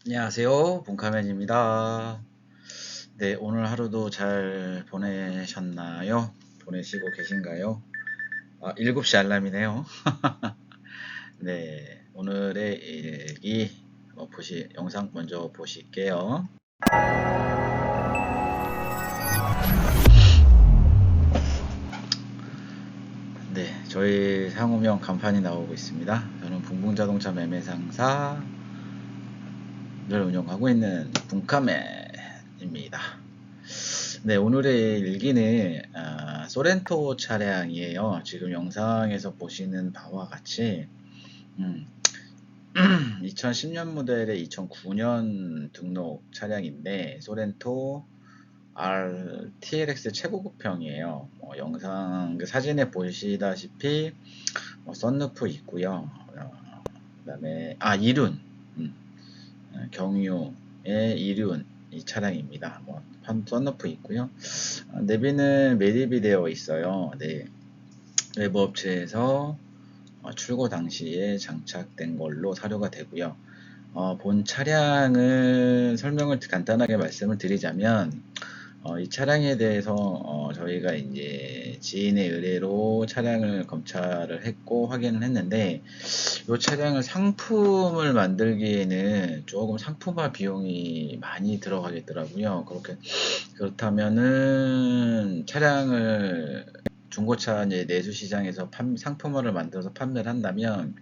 안녕하세요. 본카맨입니다. 네, 오늘 하루도 잘 보내셨나요? 보내시고 계신가요? 7시 알람이네요. 네, 오늘의 일기 영상 먼저 보실게요. 네, 저희 상호명 간판이 나오고 있습니다. 저는 붕붕자동차 매매상사를 운영하고 있는 본카맨입니다. 네, 오늘의 일기는 소렌토 차량이에요. 지금 영상에서 보시는 바와 같이 2010년 모델의 2009년 등록 차량인데 소렌토 TLX 최고급형이에요. 영상 사진에 보시다시피 썬루프 있고요. 그다음에 이륜 경유의 이륜 이 차량입니다. 썬루프 있고요. 내비는 매립이 되어 있어요. 네, 외부 업체에서 출고 당시에 장착된 걸로 사료가 되고요. 본 차량을 설명을 간단하게 말씀을 드리자면 이 차량에 대해서 저희가 이제 지인의 의뢰로 차량을 검찰을 했고 확인을 했는데 이 차량을 상품을 만들기에는 조금 상품화 비용이 많이 들어가겠더라고요. 그렇다면은 차량을 중고차 이제 내수 시장에서 상품화를 만들어서 판매를 한다면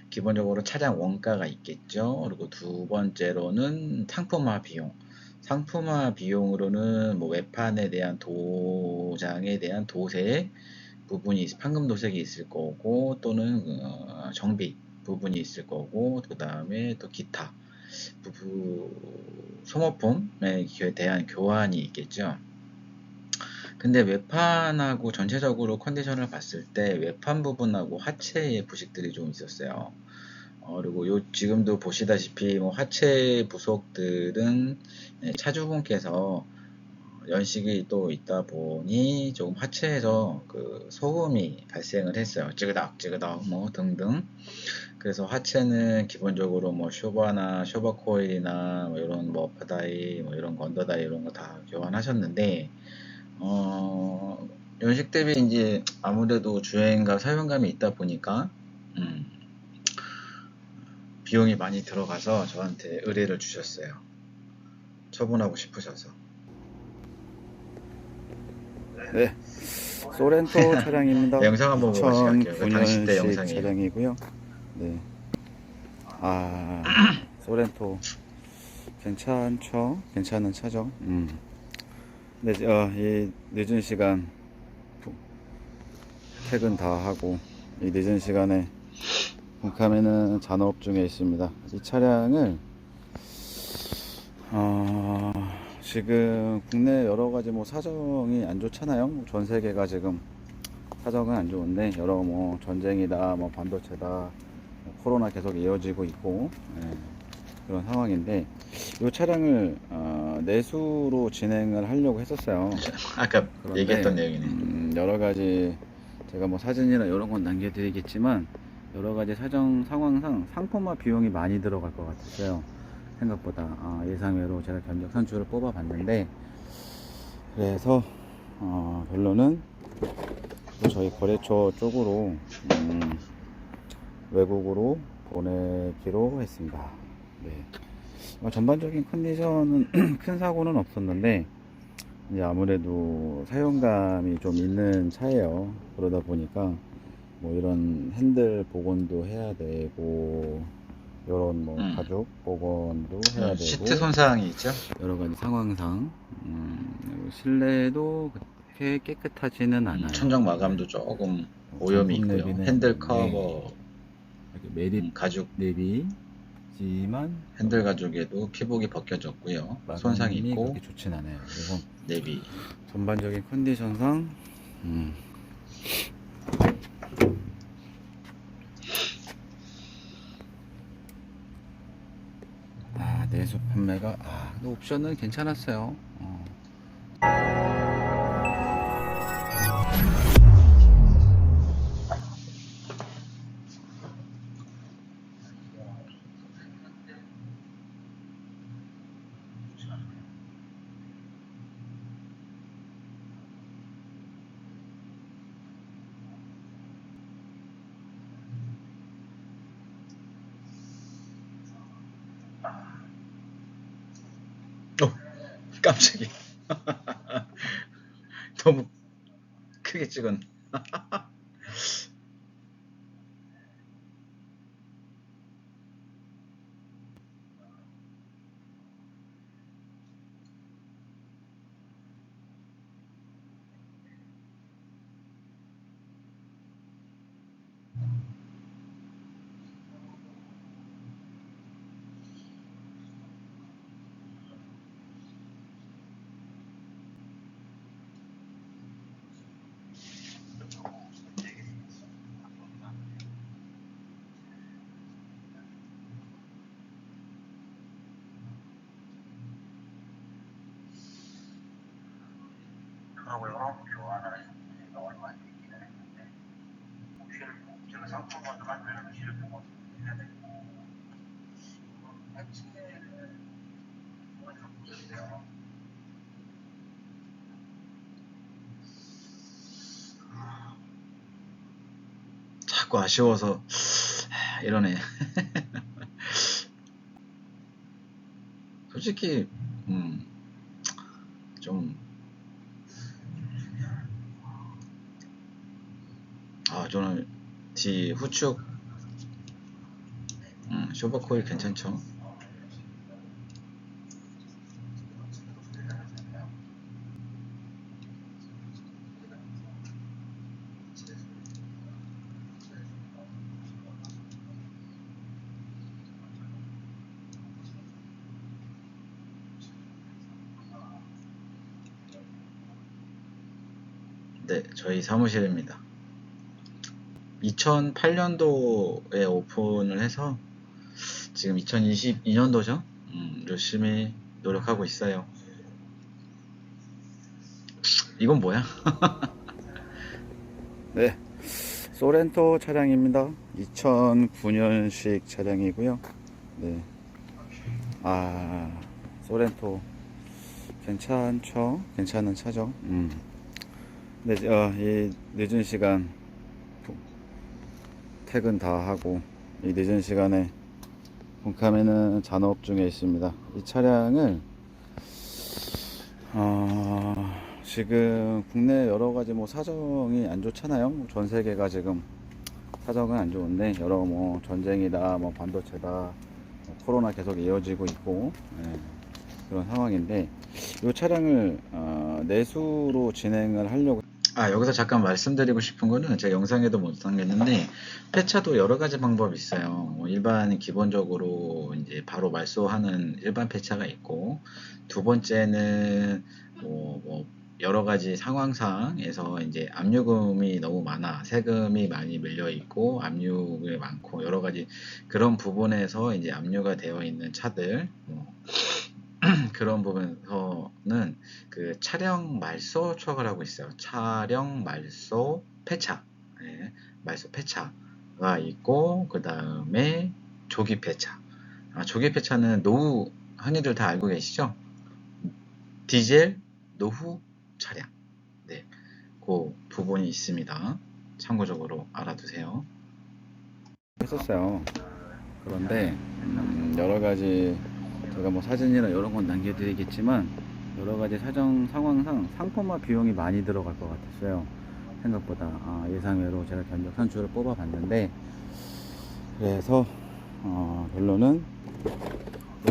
기본적으로 차량 원가가 있겠죠. 그리고 두 번째로는 상품화 비용으로는 외판에 대한 도장에 대한 도색 부분이 판금 도색이 있을 거고 또는 정비 부분이 있을 거고 그 다음에 또 기타 소모품에 대한 교환이 있겠죠. 근데 외판하고 전체적으로 컨디션을 봤을 때 외판 부분하고 하체의 부식들이 좀 있었어요. 그리고 지금도 보시다시피 하체 부속들은 차주분께서 연식이 또 있다 보니 조금 하체에서 그 소음이 발생을 했어요. 찌그닥 등등. 그래서 하체는 기본적으로 쇼바나 쇼바 코일이나 이런 퍼다이 이런 거 언더다이 이런 거 다 교환하셨는데 연식 대비 이제 아무래도 주행과 사용감이 있다 보니까 비용이 많이 들어가서 저한테 의뢰를 주셨어요. 처분하고 싶으셔서. 네, 소렌토 차량입니다. 네, 영상 한번 보고 시작할게요. 당시 때 2009년식 영상이에요. 차량이고요. 네, 소렌토 괜찮은 차죠. 네, 이 늦은 시간 퇴근 다 하고 이 늦은 시간에 본카메는 잔업 중에 있습니다. 이 차량을 지금 국내 여러 가지 사정이 안 좋잖아요. 전 세계가 지금 사정은 안 좋은데 여러 전쟁이다, 반도체다, 코로나 계속 이어지고 있고 그런 상황인데 이 차량을 내수로 진행을 하려고 했었어요. 아까 얘기했던 내용이네. 여러 가지 제가 사진이나 이런 건 남겨드리겠지만 여러 가지 상황상 상품화 비용이 많이 들어갈 것 같았어요. 생각보다 예상외로 제가 견적 산출을 뽑아 봤는데 그래서 결론은 저희 거래처 쪽으로 외국으로 보내기로 했습니다. 네. 전반적인 컨디션은 큰 사고는 없었는데 이제 아무래도 사용감이 좀 있는 차예요. 그러다 보니까 이런 핸들 복원도 해야 되고 이런 가죽 복원도 해야 되고 시트 손상이 있죠. 여러 가지 상황상 실내도 그렇게 깨끗하지는 않아요. 천정 마감도 조금 오염이 있고요. 핸들 커버 매립 가죽 내비지만 핸들 가죽에도 피복이 벗겨졌고요. 손상이 있고 그렇게 좋진 않아요. 그래서 내비 전반적인 컨디션상 내수 판매가 옵션은 괜찮았어요. 깜짝이야. 너무 크게 찍은. 자꾸 아쉬워서 이러네. 솔직히 좀 저는 뒤 후축 쇼버코일 괜찮죠? 네, 저희 사무실입니다. 2008년도에 오픈을 해서 지금 2022년도죠? 열심히 노력하고 있어요. 이건 뭐야? 네, 소렌토 차량입니다. 2009년식 차량이고요. 네, 소렌토 괜찮죠? 괜찮은 차죠. 네, 이 늦은 시간 퇴근 다 하고 이 늦은 시간에 본카메는 잔업 중에 있습니다. 이 차량을 지금 국내 여러 가지 뭐 사정이 안 좋잖아요. 전 세계가 지금 사정은 안 좋은데 여러 뭐 전쟁이다, 뭐 반도체다, 뭐 코로나 계속 이어지고 있고 그런 상황인데 이 차량을 내수로 진행을 하려고. 여기서 잠깐 말씀드리고 싶은 거는 제가 영상에도 못 남겼는데 폐차도 여러 가지 방법이 있어요. 뭐 일반 기본적으로 이제 바로 말소하는 일반 폐차가 있고, 두 번째는 뭐 여러 가지 상황상에서 이제 압류금이 너무 많아, 세금이 많이 밀려 있고 압류금이 많고 여러 가지 그런 부분에서 이제 압류가 되어 있는 차들, 그런 부분에서는 그 차량 말소 초과를 하고 있어요. 차량 말소 폐차, 말소 폐차가 있고, 그 다음에 조기 폐차. 조기 폐차는 노후, 흔히들 다 알고 계시죠? 디젤 노후 차량. 네, 그 부분이 있습니다. 참고적으로 알아두세요. 했었어요. 그런데 여러 가지 제가 뭐 사진이나 이런 건 남겨드리겠지만 여러 가지 사정 상황상 상품화 비용이 많이 들어갈 것 같았어요. 생각보다 예상외로 제가 견적 산출을 뽑아봤는데, 그래서 결론은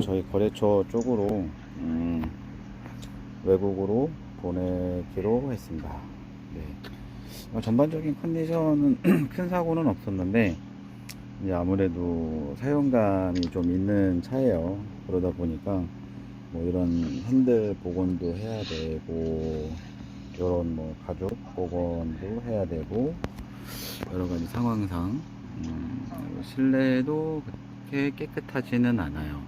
저희 거래처 쪽으로 외국으로 보내기로 했습니다. 네. 전반적인 컨디션은 큰 사고는 없었는데 이제 아무래도 사용감이 좀 있는 차예요. 그러다 보니까 뭐 이런 핸들 복원도 해야 되고, 이런 뭐 가죽 복원도 해야 되고, 여러 가지 상황상 실내도 그렇게 깨끗하지는 않아요.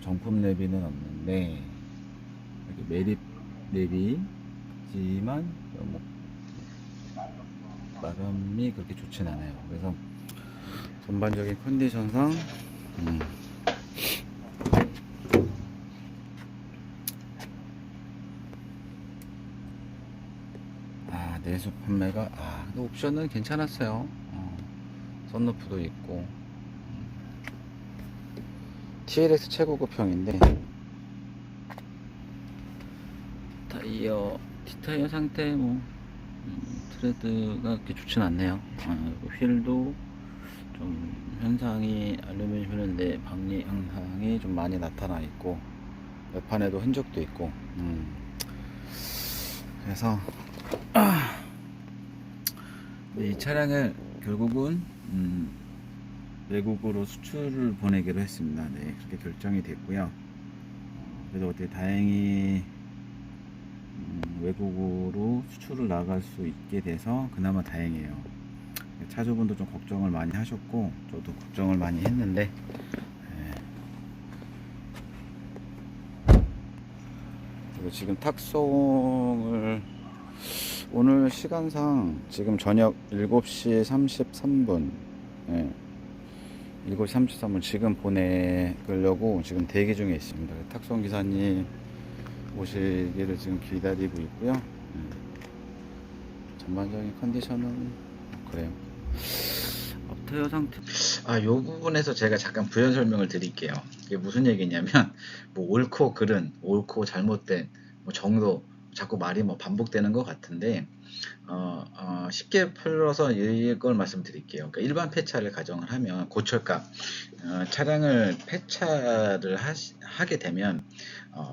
정품 내비는 없는데 이렇게 매립 내비지만 뭐 마감이 그렇게 좋진 않아요. 그래서 전반적인 컨디션상 내수 판매가 근데 옵션은 괜찮았어요. 썬루프도 있고 TLX 최고급형인데 타이어 T타이어 상태 뭐 트레드가 그렇게 좋진 않네요. 휠도 좀 현상이 알루미늄 휠인데 박리 현상이 좀 많이 나타나 있고 외판에도 흔적도 있고 그래서 이 차량을 결국은 외국으로 수출을 보내기로 했습니다. 네, 그렇게 결정이 됐고요. 그래도 어떻게 다행히 외국으로 수출을 나갈 수 있게 돼서 그나마 다행이에요. 차주분도 좀 걱정을 많이 하셨고 저도 걱정을 많이 했는데 그리고 지금 탁송을 오늘 시간상 지금 저녁 7시 33분 7시 33분 지금 보내려고 지금 대기 중에 있습니다. 탁송 기사님 오시기를 지금 기다리고 있고요. 전반적인 컨디션은 그래요. 업타이어 상태 요 부분에서 제가 잠깐 부연 설명을 드릴게요. 이게 무슨 얘기냐면, 뭐, 옳고 그른, 옳고 잘못된, 뭐, 정도, 자꾸 말이 뭐 반복되는 것 같은데, 쉽게 풀어서 이걸 말씀드릴게요. 그러니까 일반 폐차를 가정을 하면 고철값, 차량을 폐차를 하게 되면,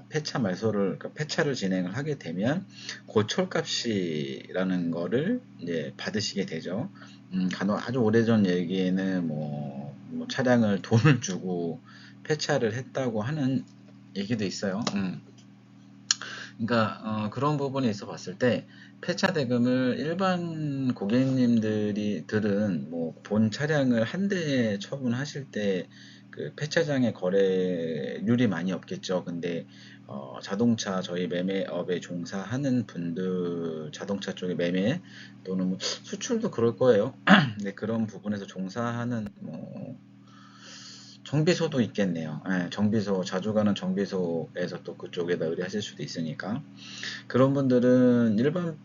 폐차 말소를, 그러니까 폐차를 진행을 하게 되면 고철값이라는 거를 이제 받으시게 되죠. 간혹 아주 오래전 얘기에는 뭐 차량을 돈을 주고 폐차를 했다고 하는 얘기도 있어요. 그러니까 그런 부분에 있어 봤을 때 폐차 대금을 일반 고객님들은 뭐 본 차량을 한 대 처분하실 때 그 폐차장의 거래률이 많이 없겠죠. 근데 자동차 저희 매매업에 종사하는 분들 자동차 쪽의 매매 또는 뭐 수출도 그럴 거예요. 근데 그런 부분에서 종사하는 뭐 정비소도 있겠네요. 예, 정비소 자주 가는 정비소에서 또 그쪽에다 의뢰하실 수도 있으니까 그런 분들은 일반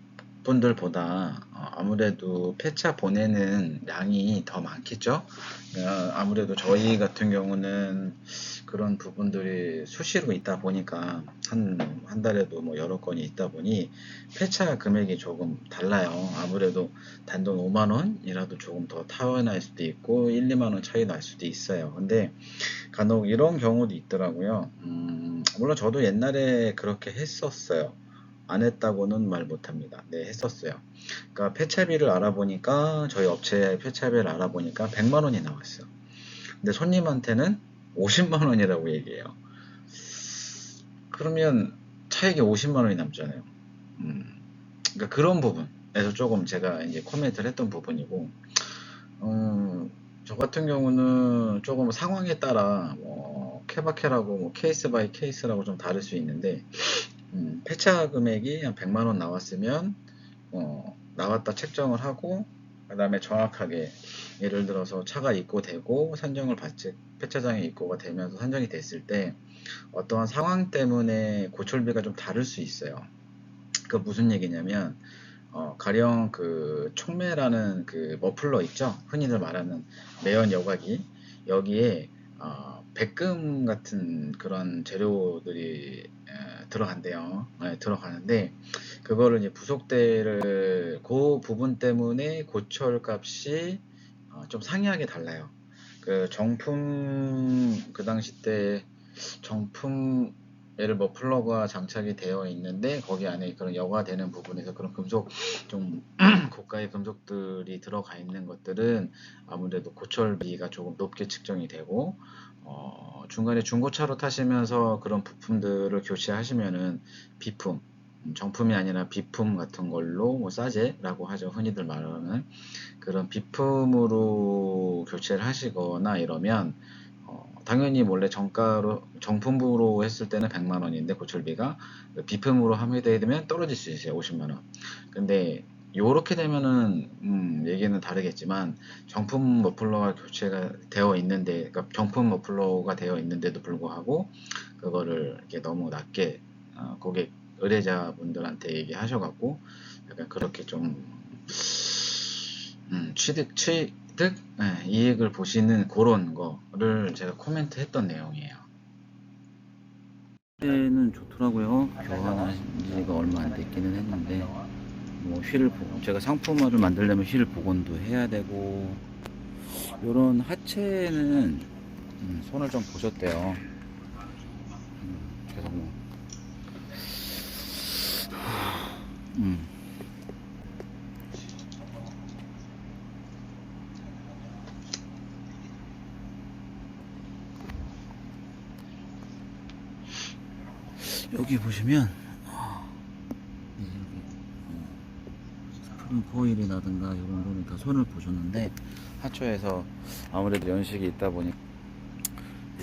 분들보다 아무래도 폐차 보내는 양이 더 많겠죠. 아무래도 저희 같은 경우는 그런 부분들이 수시로 있다 보니까 한 달에도 뭐 여러 건이 있다 보니 폐차 금액이 조금 달라요. 아무래도 단돈 5만 원이라도 조금 더 타원할 수도 있고 1, 2만 원 차이 날 수도 있어요. 근데 간혹 이런 경우도 있더라고요. 물론 저도 옛날에 그렇게 했었어요. 안 했다고는 말 못합니다. 네, 했었어요. 그러니까 폐차비를 알아보니까 저희 업체 폐차비를 알아보니까 100만 원이 나왔어요. 근데 손님한테는 50만 원이라고 얘기해요. 그러면 차액이 50만 원이 남잖아요. 그러니까 그런 부분에서 조금 제가 이제 코멘트를 했던 부분이고, 저 같은 경우는 조금 상황에 따라 뭐 케바케라고 뭐 케이스 바이 케이스라고 좀 다를 수 있는데, 폐차 금액이 한 100만 원 나왔으면 나왔다 책정을 하고 그 다음에 정확하게 예를 들어서 차가 입고되고 산정을 받지 폐차장에 입고가 되면서 산정이 됐을 때 어떠한 상황 때문에 고철비가 좀 다를 수 있어요. 그 무슨 얘기냐면 가령 그 촉매라는 그 머플러 있죠. 흔히들 말하는 매연 여과기 여기에 백금 같은 그런 재료들이 들어간대요. 들어가는데 그거를 이제 부속대를 그 부분 때문에 고철 값이 좀 상이하게 달라요. 그 정품 그 당시 때 정품 예를 뭐 플러그가 장착이 되어 있는데 거기 안에 그런 여과되는 부분에서 그런 금속 좀 고가의 금속들이 들어가 있는 것들은 아무래도 고철비가 조금 높게 측정이 되고 중간에 중고차로 타시면서 그런 부품들을 교체하시면은 비품 정품이 아니라 비품 같은 걸로 뭐 싸제라고 하죠. 흔히들 말하는 그런 비품으로 교체를 하시거나 이러면 당연히 원래 정가로 정품부로 했을 때는 100만 원인데 고철비가 비품으로 함유되게 되면 떨어질 수 있어요. 50만 원. 근데 요렇게 되면은 얘기는 다르겠지만 정품 머플러가 교체가 되어 있는데 그러니까 정품 머플러가 되어 있는데도 불구하고 그거를 이렇게 너무 낮게 고객 의뢰자분들한테 얘기하셔갖고 약간 그렇게 좀 취득 이익을 보시는 그런 거를 제가 코멘트 했던 내용이에요. 때는 좋더라고요. 교환한 지가 얼마 안 됐기는 했는데 뭐 제가 상품화를 만들려면 휠 복원도 해야 되고 요런 하체는 손을 좀 보셨대요. 그래서 뭐 음, 여기 보시면 스프링 코일이라든가 이런 거는 다 손을 보셨는데 하초에서 아무래도 연식이 있다 보니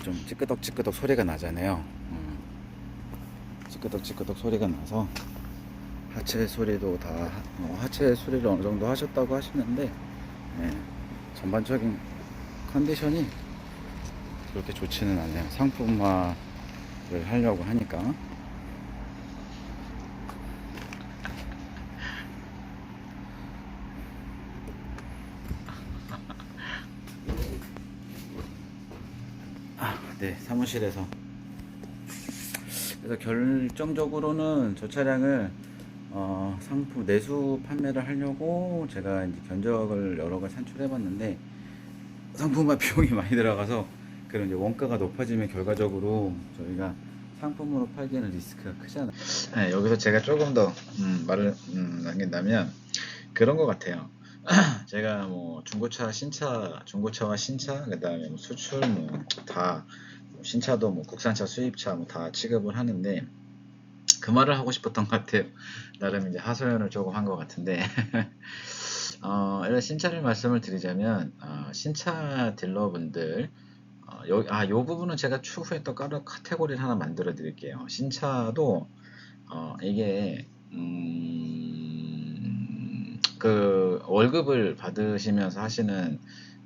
좀 찌끄덕 소리가 나잖아요. 찌끄덕 소리가 나서 하체 소리도 하체 소리를 어느 정도 하셨다고 하시는데 예, 전반적인 컨디션이 그렇게 좋지는 않네요. 상품화를 하려고 하니까. 네, 사무실에서. 그래서 결정적으로는 저 차량을 상품 내수 판매를 하려고 제가 이제 견적을 여러 가지 산출해 봤는데 상품화 비용이 많이 들어가서 그런 이제 원가가 높아지면 결과적으로 저희가 상품으로 팔기에는 리스크가 크잖아요. 네, 여기서 제가 조금 더 말을 남긴다면 그런 것 같아요. 제가 뭐 중고차와 신차, 그다음에 뭐 수출 뭐다 신차도 뭐 국산차, 수입차 뭐 다 취급을 하는데 그 말을 하고 싶었던 것 같아요. 나름 이제 하소연을 조금 한 것 같은데 일단 신차를 말씀을 드리자면 신차 딜러분들 요 부분은 제가 추후에 또 따로 카테고리를 하나 만들어 드릴게요. 신차도 이게 그 월급을 받으시면서 하시는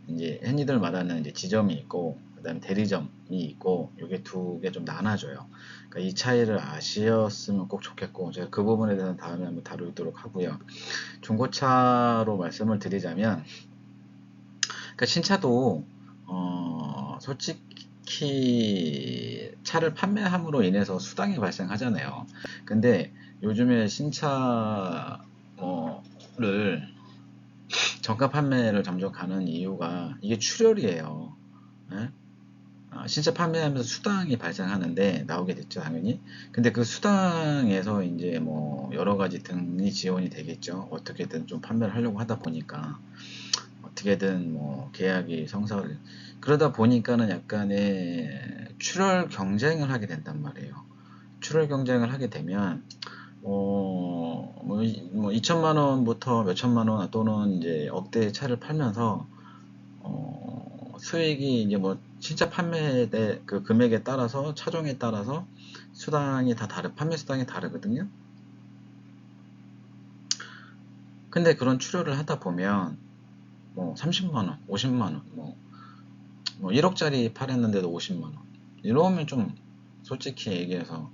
이제 흔히들 말하는 이제 지점이 있고 그다음에 대리점이 있고 요게 두 개 좀 나눠져요. 그러니까 이 차이를 아시었으면 꼭 좋겠고 제가 그 부분에 대해서는 다음에 한번 다루도록 하고요. 중고차로 말씀을 드리자면 그러니까 신차도 솔직히 차를 판매함으로 인해서 수당이 발생하잖아요. 근데 요즘에 신차를 정가 판매를 점점 가는 이유가 이게 출혈이에요. 예? 신차 판매하면서 수당이 발생하는데 나오게 됐죠, 당연히. 근데 그 수당에서 이제 뭐 여러 가지 등이 지원이 되겠죠. 어떻게든 좀 판매를 하려고 하다 보니까. 어떻게든 뭐 계약이 성사를 그러다 보니까는 약간의 출혈 경쟁을 하게 된단 말이에요. 출혈 경쟁을 하게 되면 뭐 2천만 원부터 몇 천만 원 또는 이제 억대의 차를 팔면서 수익이 이제 뭐 신차 판매 그 금액에 따라서 차종에 따라서 수당이 다 판매 수당이 다르거든요. 근데 그런 출혈을 하다 보면 뭐 30만 원, 50만 원, 뭐 1억짜리 팔았는데도 50만 원. 이러면 좀 솔직히 얘기해서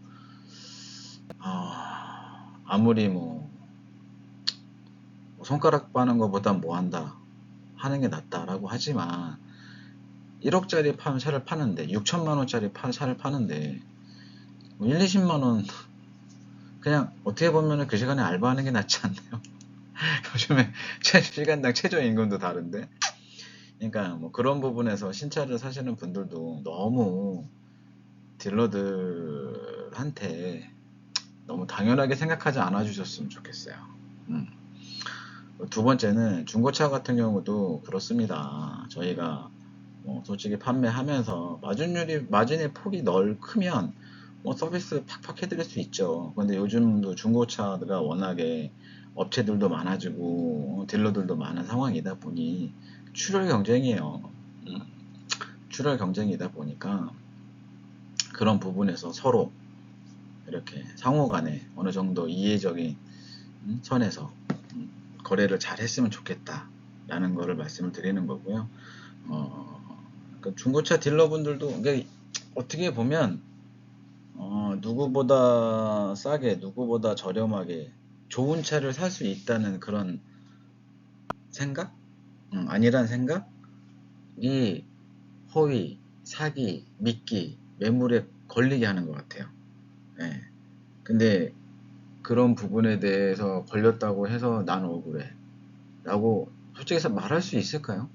아무리 뭐 손가락 빠는 것보다 뭐 한다 하는 게 낫다라고 하지만 1억짜리 차를 파는데 6천만 원짜리 차를 파는데 뭐 1, 20만 원 그냥 어떻게 보면은 그 시간에 알바하는 게 낫지 않나요? 요즘에 시간당 최저임금도 다른데 그러니까 뭐 그런 부분에서 신차를 사시는 분들도 너무 딜러들한테 너무 당연하게 생각하지 않아 주셨으면 좋겠어요. 음. 두 번째는 중고차 같은 경우도 그렇습니다. 저희가 뭐 솔직히 판매하면서 마진의 폭이 크면 뭐 서비스 팍팍 해드릴 수 있죠. 근데 요즘도 중고차가 워낙에 업체들도 많아지고 딜러들도 많은 상황이다 보니 출혈 경쟁이에요. 음, 출혈 경쟁이다 보니까 그런 부분에서 서로 이렇게 상호 간에 어느 정도 이해적인 선에서 거래를 잘 했으면 좋겠다 라는 거를 말씀을 드리는 거고요. 그 중고차 딜러분들도 이게 어떻게 보면 누구보다 싸게 누구보다 저렴하게 좋은 차를 살 수 있다는 그런 생각? 아니란 생각이 허위, 사기, 미끼, 매물에 걸리게 하는 것 같아요. 예. 근데 그런 부분에 대해서 걸렸다고 해서 난 억울해. 라고 솔직히 해서 말할 수 있을까요?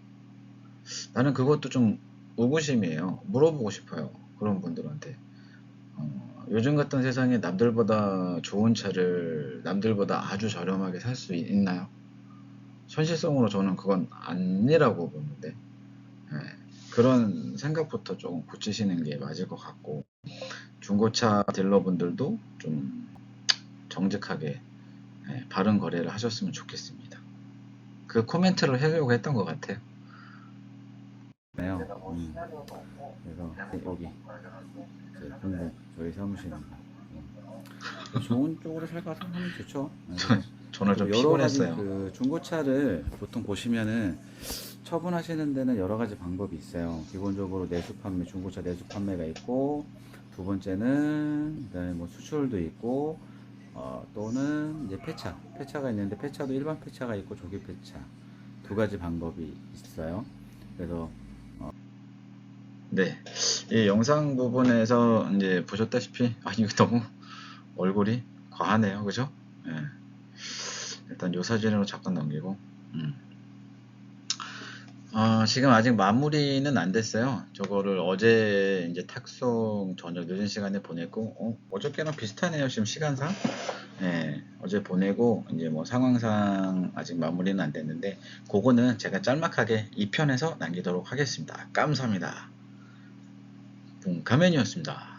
나는 그것도 좀 의구심이에요. 물어보고 싶어요. 그런 분들한테. 요즘 같은 세상에 남들보다 좋은 차를 남들보다 아주 저렴하게 살 수 있나요? 현실성으로 저는 그건 아니라고 보는데, 예, 그런 생각부터 조금 고치시는 게 맞을 것 같고, 중고차 딜러분들도 좀 정직하게 바른 거래를 하셨으면 좋겠습니다. 그 코멘트를 하려고 했던 것 같아요. 네요. 그래서 여기 제 공부 저희 사무실입니다. 좋은 쪽으로 생각하면 좋죠. 네, 그래서 저는 좀 또 여러 가지 피곤했어요. 그 중고차를 보통 보시면은 처분하시는 데는 여러 가지 방법이 있어요. 기본적으로 내수 판매, 중고차 내수 판매가 있고, 두 번째는 그다음에 뭐 수출도 있고, 또는 이제 폐차가 있는데 폐차도 일반 폐차가 있고 조기 폐차 두 가지 방법이 있어요. 그래서 네, 이 영상 부분에서 이제 보셨다시피, 이거 너무 얼굴이 과하네요, 그죠? 예, 일단 요 사진으로 잠깐 넘기고, 음. 지금 아직 마무리는 안 됐어요. 저거를 어제 이제 탁송 저녁 늦은 시간에 보냈고, 어저께랑 비슷하네요, 지금 시간상. 예, 어제 보내고, 이제 뭐 상황상 아직 마무리는 안 됐는데, 그거는 제가 짤막하게 2편에서 남기도록 하겠습니다. 감사합니다. 가면이었습니다.